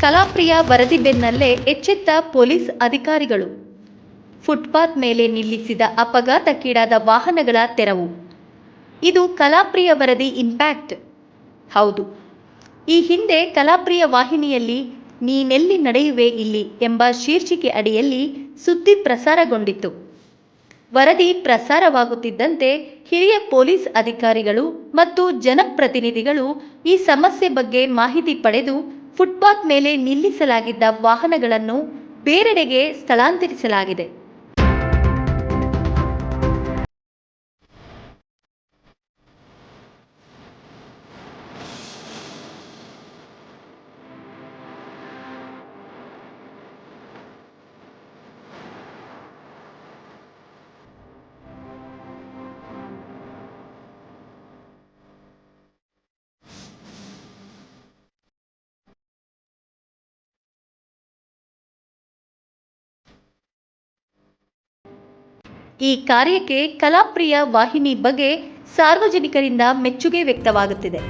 ಕಲಾಪ್ರಿಯ ವರದಿ ಬೆನ್ನಲ್ಲೇ ಎಚ್ಚೆತ್ತ ಪೊಲೀಸ್ ಅಧಿಕಾರಿಗಳು. ಫುಟ್ಪಾತ್ ಮೇಲೆ ನಿಲ್ಲಿಸಿದ ಅಪಘಾತಕ್ಕೀಡಾದ ವಾಹನಗಳ ತೆರವು. ಇದು ಕಲಾಪ್ರಿಯ ವರದಿ ಇಂಪ್ಯಾಕ್ಟ್. ಹೌದು, ಈ ಹಿಂದೆ ಕಲಾಪ್ರಿಯ ವಾಹಿನಿಯಲ್ಲಿ "ನೀನೆಲ್ಲಿ ನಡೆಯುವೆ ಇಲ್ಲಿ" ಎಂಬ ಶೀರ್ಷಿಕೆ ಅಡಿಯಲ್ಲಿ ಸುದ್ದಿ ಪ್ರಸಾರಗೊಂಡಿತ್ತು. ವರದಿ ಪ್ರಸಾರವಾಗುತ್ತಿದ್ದಂತೆ ಹಿರಿಯ ಪೊಲೀಸ್ ಅಧಿಕಾರಿಗಳು ಮತ್ತು ಜನಪ್ರತಿನಿಧಿಗಳು ಈ ಸಮಸ್ಯೆ ಬಗ್ಗೆ ಮಾಹಿತಿ ಪಡೆದು ಫುಟ್ಪಾತ್ ಮೇಲೆ ನಿಲ್ಲಿಸಲಾಗಿದ್ದ ವಾಹನಗಳನ್ನು ಬೇರೆಡೆಗೆ ಸ್ಥಳಾಂತರಿಸಲಾಗಿದೆ. ಈ ಕಾರ್ಯಕ್ಕೆ ಕಲಾಪ್ರಿಯ ವಾಹಿನಿ ಬಗ್ಗೆ ಸಾರ್ವಜನಿಕರಿಂದ ಮೆಚ್ಚುಗೆ ವ್ಯಕ್ತವಾಗುತ್ತಿದೆ.